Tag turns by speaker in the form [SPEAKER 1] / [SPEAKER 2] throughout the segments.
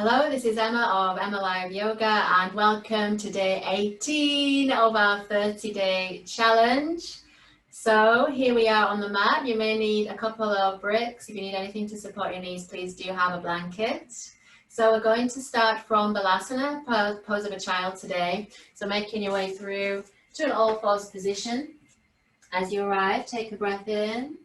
[SPEAKER 1] Hello, this is Emma of Emma Live Yoga and welcome to day 18 of our 30-day challenge. So here we are on the mat. You may need a couple of bricks. If you need anything to support your knees, please do have a blanket. So we're going to start from Dandasana, pose of a child today. So making your way through to an all-fours position. As you arrive, take a breath in.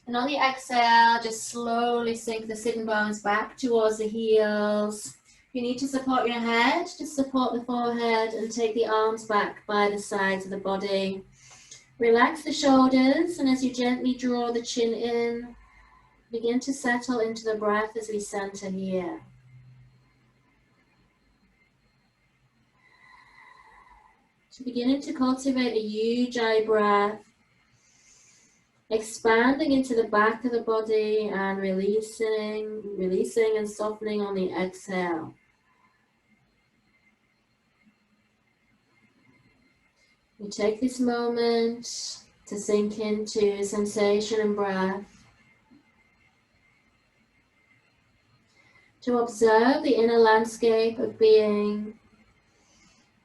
[SPEAKER 1] And on the exhale, just slowly sink the sitting bones back towards the heels. If you need to support your head, just support the forehead and take the arms back by the sides of the body. Relax the shoulders, and as you gently draw the chin in, begin to settle into the breath as we center here. So beginning to cultivate a ujjayi breath. Expanding into the back of the body and releasing and softening on the exhale. We take this moment to sink into sensation and breath. To observe the inner landscape of being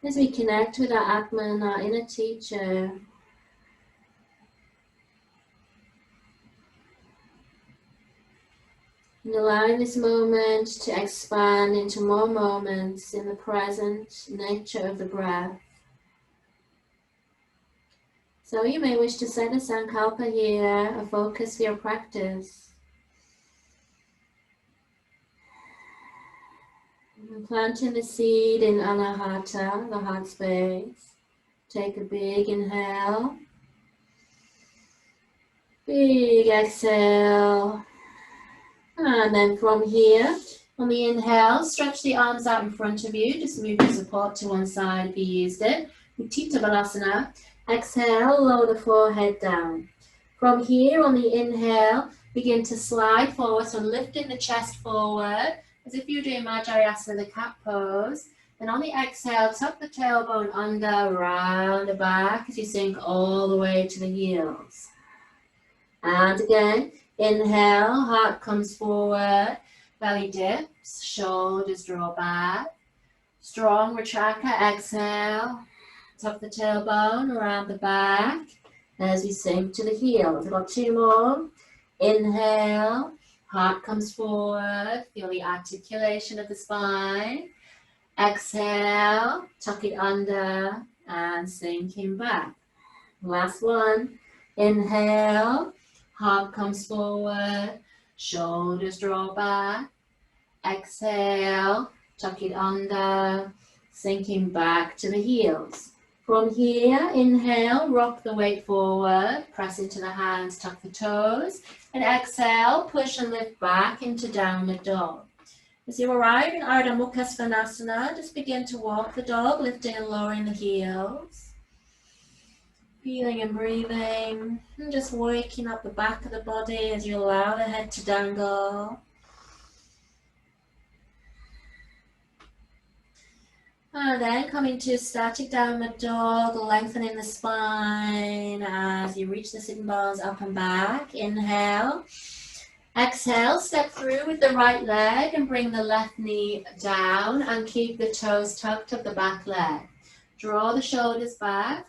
[SPEAKER 1] as we connect with our Atman, our inner teacher. And allowing this moment to expand into more moments in the present nature of the breath. So you may wish to set a sankalpa here, a focus for your practice. And planting the seed in Anahata, the heart space. Take a big inhale. Big exhale. And then from here, on the inhale, stretch the arms out in front of you. Just move your support to one side if you used it. Utthita Balasana. Exhale, lower the forehead down. From here, on the inhale, begin to slide forward, so lifting the chest forward, as if you're doing Majjhayasana, the cat pose. Then on the exhale, tuck the tailbone under, round the back, as you sink all the way to the heels. And again. Inhale, heart comes forward, belly dips, shoulders draw back. Strong Vitraka, exhale, tuck the tailbone around the back as we sink to the heels. We've got two more. Inhale, heart comes forward, feel the articulation of the spine. Exhale, tuck it under and sinking back. Last one. Inhale. Heart comes forward, shoulders draw back. Exhale, tuck it under, sinking back to the heels. From here, inhale, rock the weight forward, press into the hands, tuck the toes. And exhale, push and lift back into downward dog. As you arrive in Ardha Mukha Svanasana, just begin to walk the dog, lifting and lowering the heels. Feeling and breathing, and just waking up the back of the body as you allow the head to dangle. And then coming to static downward dog, lengthening the spine as you reach the sitting bones up and back. Inhale. Exhale, step through with the right leg and bring the left knee down and keep the toes tucked up the back leg. Draw the shoulders back.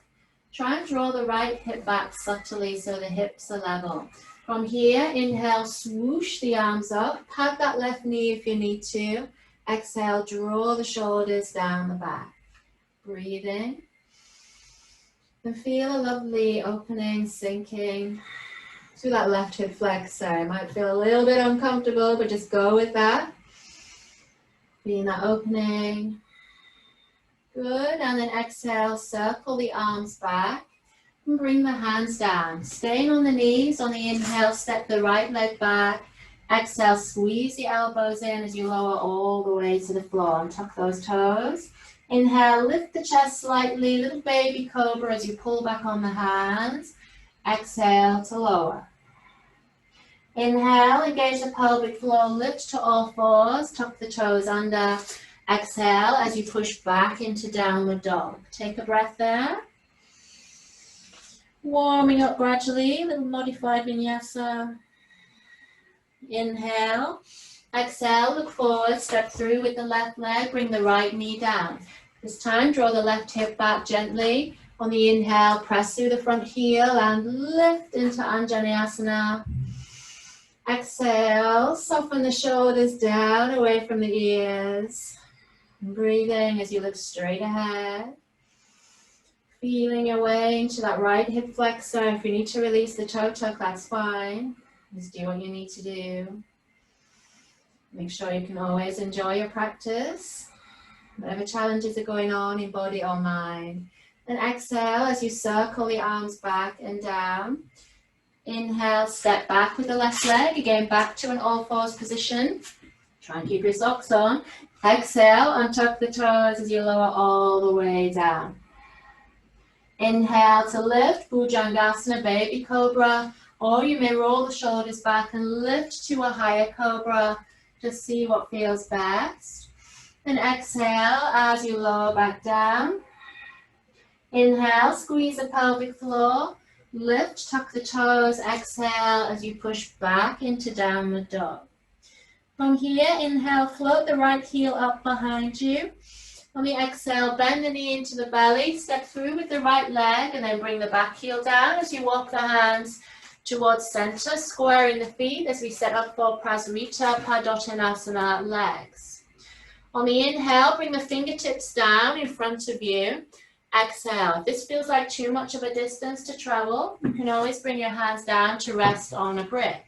[SPEAKER 1] Try and draw the right hip back subtly so the hips are level. From here, inhale, swoosh the arms up. Pat that left knee if you need to. Exhale, draw the shoulders down the back. Breathing. And feel a lovely opening, sinking through that left hip flexor. It might feel a little bit uncomfortable, but just go with that. Feeling that opening. Good, and then exhale, circle the arms back and bring the hands down. Staying on the knees, on the inhale, step the right leg back. Exhale, squeeze the elbows in as you lower all the way to the floor and tuck those toes. Inhale, lift the chest slightly, little baby cobra as you pull back on the hands. Exhale to lower. Inhale, engage the pelvic floor, lift to all fours, tuck the toes under. Exhale as you push back into downward dog. Take a breath there. Warming up gradually, little modified vinyasa. Inhale, Exhale, look forward, step through with the left leg, bring the right knee down. This time, draw the left hip back gently. On the inhale, press through the front heel and lift into Anjaneyasana. Exhale, soften the shoulders down away from the ears. Breathing as you look straight ahead. Feeling your way into that right hip flexor. If you need to release the toe tuck, that's fine. Just do what you need to do. Make sure you can always enjoy your practice, whatever challenges are going on in body or mind. Then exhale as you circle the arms back and down. Inhale, step back with the left leg, again back to an all fours position. Try and keep your socks on. Exhale, untuck the toes as you lower all the way down. Inhale to lift, Bhujangasana, baby cobra, or you may roll the shoulders back and lift to a higher cobra. Just see what feels best. Then exhale as you lower back down. Inhale, squeeze the pelvic floor. Lift, tuck the toes. Exhale as you push back into downward dog. From here, inhale, float the right heel up behind you. On the exhale, bend the knee into the belly. Step through with the right leg and then bring the back heel down as you walk the hands towards center, squaring the feet as we set up for Prasarita Padottanasana legs. On the inhale, bring the fingertips down in front of you. Exhale. If this feels like too much of a distance to travel, you can always bring your hands down to rest on a brick.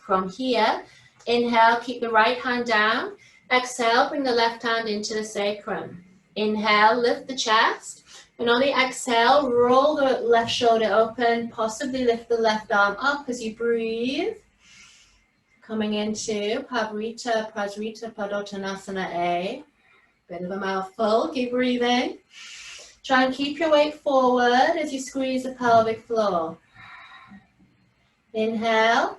[SPEAKER 1] From here, inhale, keep the right hand down. Exhale, bring the left hand into the sacrum. Inhale, lift the chest. And on the exhale, roll the left shoulder open, possibly lift the left arm up as you breathe. Coming into Prasarita Padottanasana A. Bit of a mouthful, keep breathing. Try and keep your weight forward as you squeeze the pelvic floor. Inhale,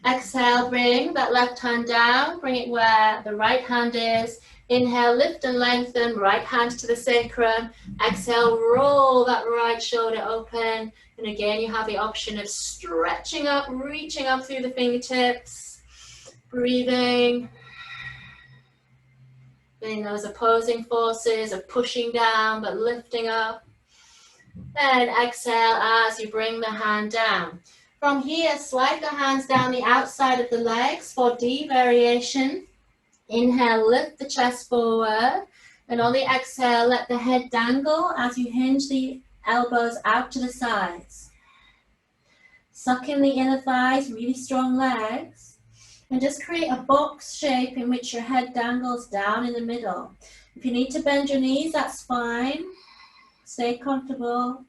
[SPEAKER 1] exhale, bring that left hand down, bring it where the right hand is. Inhale, lift and lengthen, right hand to the sacrum. Exhale, roll that right shoulder open. And again, you have the option of stretching up, reaching up through the fingertips. Breathing. Feeling those opposing forces of pushing down but lifting up. Then exhale as you bring the hand down. From here, slide the hands down the outside of the legs for D variation. Inhale, lift the chest forward. And on the exhale, let the head dangle as you hinge the elbows out to the sides. Suck in the inner thighs, really strong legs. And just create a box shape in which your head dangles down in the middle. If you need to bend your knees, that's fine. Stay comfortable.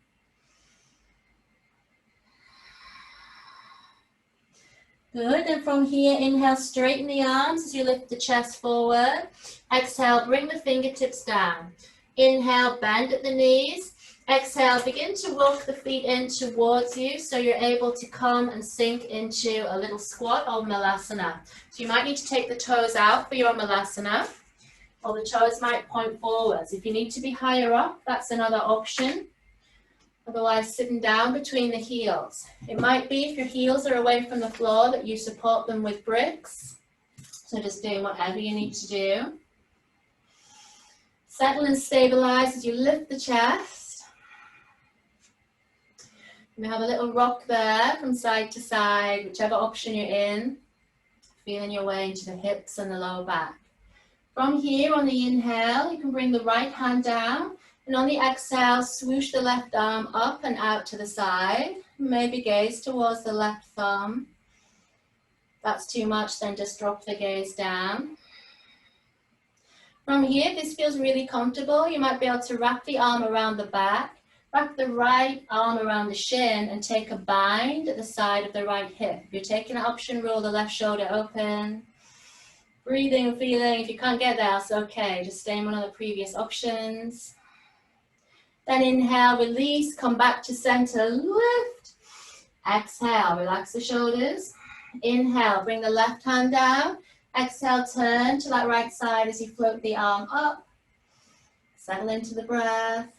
[SPEAKER 1] Good, and from here, inhale, straighten the arms as you lift the chest forward. Exhale, bring the fingertips down. Inhale, bend at the knees. Exhale, begin to walk the feet in towards you so you're able to come and sink into a little squat or Malasana. So you might need to take the toes out for your Malasana, or the toes might point forwards. If you need to be higher up, that's another option. Otherwise, sitting down between the heels. It might be if your heels are away from the floor that you support them with bricks. So just doing whatever you need to do. Settle and stabilize as you lift the chest. You may have a little rock there from side to side, whichever option you're in. Feeling your way into the hips and the lower back. From here, on the inhale, you can bring the right hand down. And on the exhale, swoosh the left arm up and out to the side. Maybe gaze towards the left thumb. If that's too much, then just drop the gaze down. From here, if this feels really comfortable, you might be able to wrap the arm around the back, wrap the right arm around the shin, and take a bind at the side of the right hip. If you're taking an option, roll the left shoulder open. Breathing and feeling. If you can't get there, it's okay. Just stay in one of the previous options. Then inhale, release, come back to center, lift. Exhale, relax the shoulders. Inhale, bring the left hand down. Exhale, turn to that right side as you float the arm up. Settle into the breath.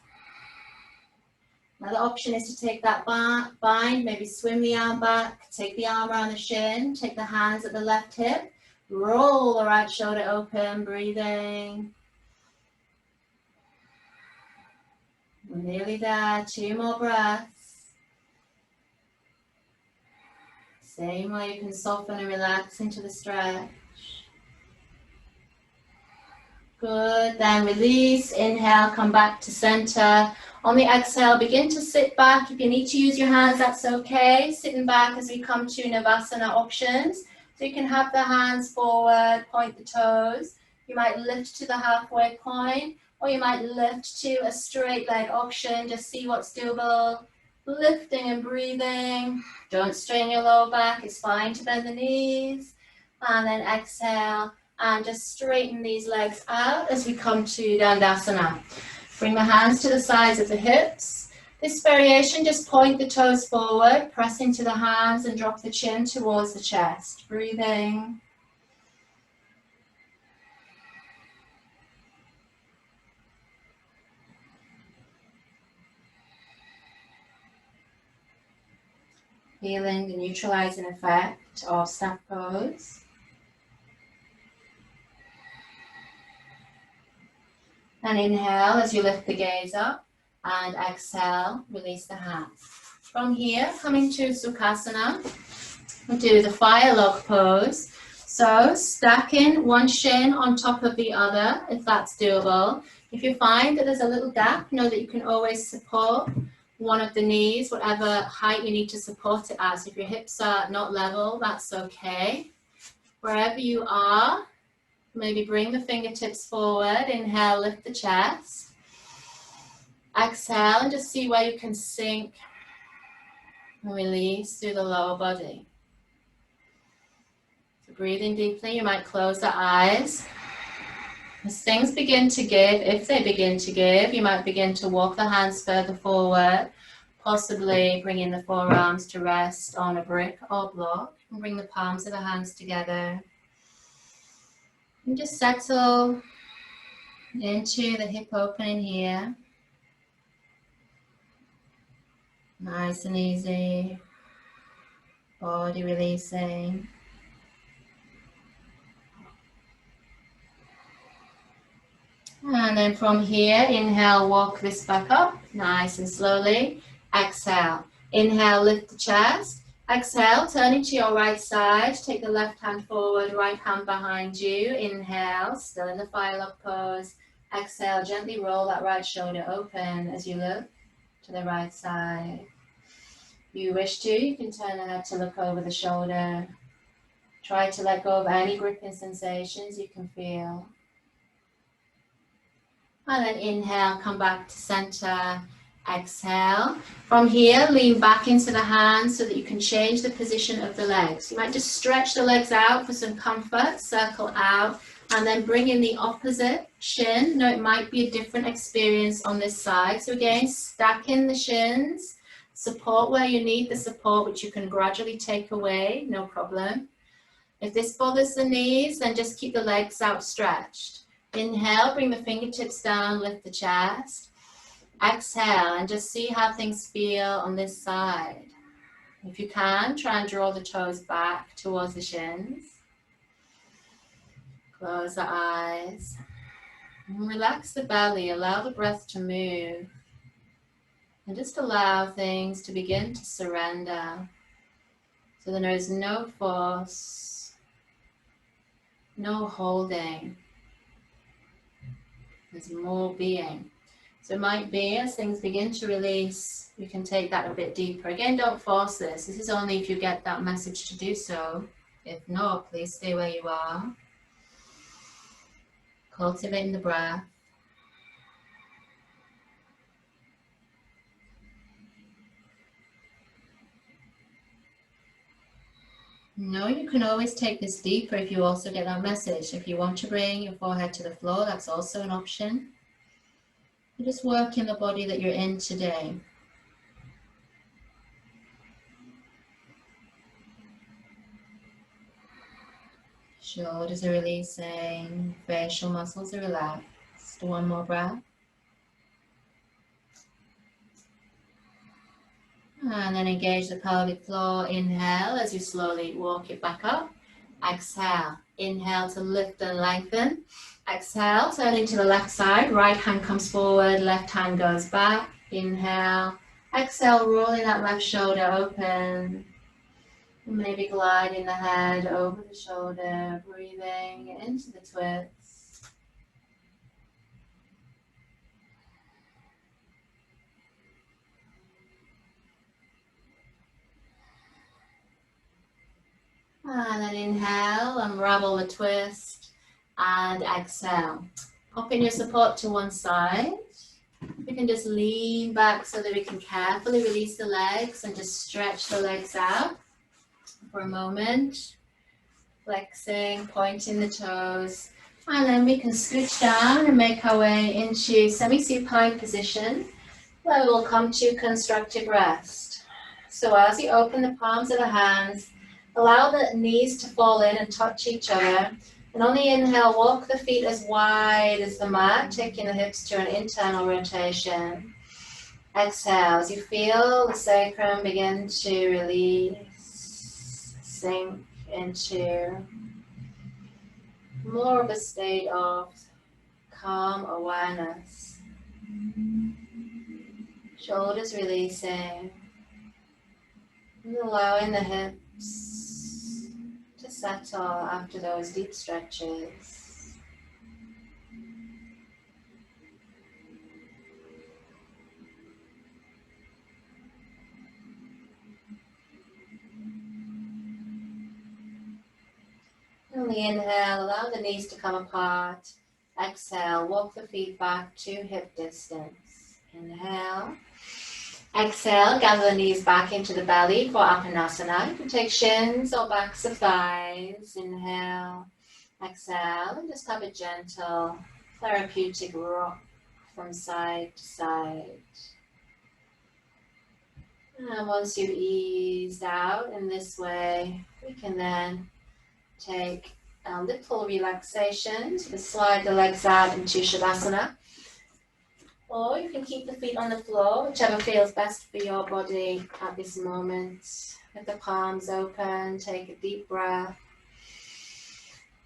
[SPEAKER 1] Another option is to take that bind, maybe swim the arm back, take the arm around the shin, take the hands at the left hip, Roll the right shoulder open, breathing. We're nearly there, 2 more breaths. Same way you can soften and relax into the stretch. Good, then release, inhale, come back to center. On the exhale, begin to sit back. If you need to use your hands, that's okay. Sitting back as we come to Navasana options. So you can have the hands forward, point the toes. You might lift to the halfway point, or you might lift to a straight leg option. Just see what's doable. Lifting and breathing. Don't strain your lower back. It's fine to bend the knees. And then exhale. And just straighten these legs out as we come to Dandasana. Bring the hands to the sides of the hips. This variation, just point the toes forward, press into the hands and drop the chin towards the chest. Breathing. Feeling the neutralizing effect of staff pose. And inhale as you lift the gaze up, and exhale, release the hands. From here, coming to Sukhasana, we'll do the fire log pose. So stacking one shin on top of the other, if that's doable. If you find that there's a little gap, know that you can always support one of the knees, whatever height you need to support it at. So if your hips are not level, that's okay. Wherever you are, maybe bring the fingertips forward. Inhale, lift the chest. Exhale, and just see where you can sink and release through the lower body. So breathing deeply, you might close the eyes. As things begin to give, if they begin to give, you might begin to walk the hands further forward, possibly bringing the forearms to rest on a brick or block, and bring the palms of the hands together. And just settle into the hip opening here. Nice and easy. Body releasing. And then from here, inhale, walk this back up, nice and slowly. Exhale. Inhale, lift the chest. Exhale, turning to your right side. Take the left hand forward, right hand behind you. Inhale, still in the fire log pose. Exhale, gently roll that right shoulder open as you look to the right side. If you wish to, you can turn the head to look over the shoulder. Try to let go of any gripping sensations you can feel. And then inhale, come back to center. Exhale. From here, lean back into the hands so that you can change the position of the legs. You might just stretch the legs out for some comfort, circle out, and then bring in the opposite shin. Now it might be a different experience on this side. So again, stacking the shins, support where you need the support, which you can gradually take away, no problem. If this bothers the knees, then just keep the legs outstretched. Inhale, bring the fingertips down, lift the chest. Exhale, and just see how things feel on this side. If you can, try and draw the toes back towards the shins. Close the eyes. And relax the belly, allow the breath to move. And just allow things to begin to surrender. So there is no force, no holding. There's more being. So it might be as things begin to release, you can take that a bit deeper. Again, don't force this. This is only if you get that message to do so. If not, please stay where you are. Cultivating the breath. No, you can always take this deeper if you also get that message. If you want to bring your forehead to the floor, that's also an option. You just work in the body that you're in today. Shoulders are releasing, facial muscles are relaxed. One more breath. And then engage the pelvic floor. Inhale as you slowly walk it back up. Exhale. Inhale to lift and lengthen. Exhale, turning to the left side. Right hand comes forward, left hand goes back. Inhale. Exhale, rolling that left shoulder open. Maybe gliding the head over the shoulder, breathing into the twist. And then inhale, unravel the twist, and exhale. Popping your support to one side. We can just lean back so that we can carefully release the legs and just stretch the legs out for a moment. Flexing, pointing the toes. And then we can scooch down and make our way into semi-supine position, where we'll come to constructive rest. So as you open the palms of the hands, allow the knees to fall in and touch each other. And on the inhale, walk the feet as wide as the mat, taking the hips to an internal rotation. Exhale as you feel the sacrum begin to release, sink into more of a state of calm awareness. Shoulders releasing, and allowing the hips to settle after those deep stretches. On the inhale, allow the knees to come apart. Exhale, walk the feet back to hip distance. Inhale. Exhale, gather the knees back into the belly for Dandasana. You can take shins or backs of thighs. Inhale. Exhale, and just have a gentle, therapeutic rock from side to side. And once you've eased out in this way, we can then take a little relaxation. So slide the legs out into Shavasana. Or you can keep the feet on the floor, whichever feels best for your body at this moment. With the palms open, take a deep breath.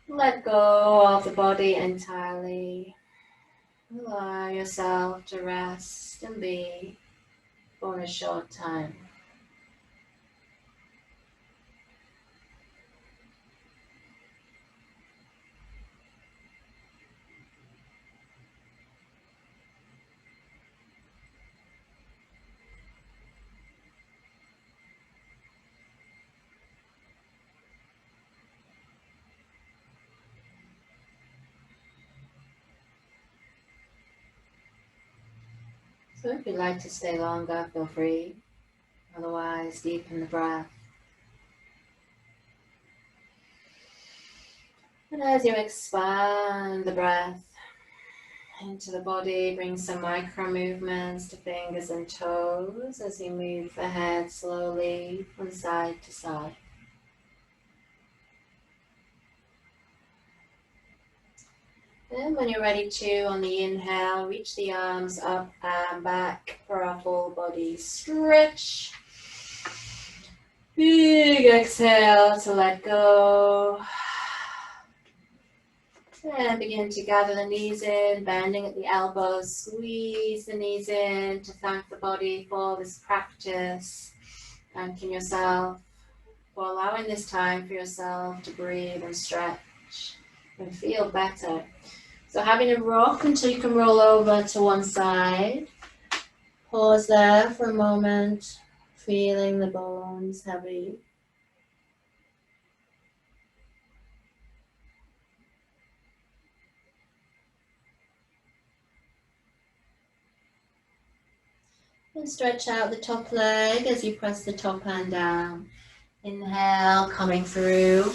[SPEAKER 1] Let go of the body entirely. Allow yourself to rest and be for a short time. So if you'd like to stay longer, feel free. Otherwise, deepen the breath. And as you expand the breath into the body, bring some micro movements to fingers and toes as you move the head slowly from side to side. And when you're ready to, on the inhale, reach the arms up and back for a full body stretch. Big exhale to let go. And begin to gather the knees in, bending at the elbows, squeeze the knees in to thank the body for this practice. Thanking yourself for allowing this time for yourself to breathe and stretch and feel better. So having a rock until you can roll over to one side. Pause there for a moment, feeling the bones heavy. And stretch out the top leg as you press the top hand down. Inhale, coming through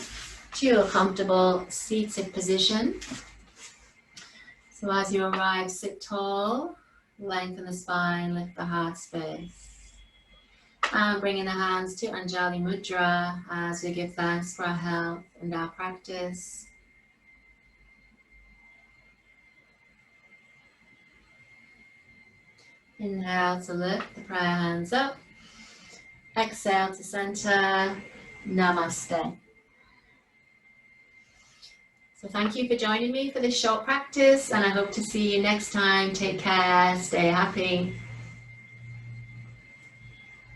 [SPEAKER 1] to a comfortable seated position. So as you arrive, sit tall, lengthen the spine, lift the heart space. And bringing the hands to Anjali Mudra as we give thanks for our health and our practice. Inhale to lift the prayer hands up. Exhale to center. Namaste. So thank you for joining me for this short practice, and I hope to see you next time. Take care, stay happy.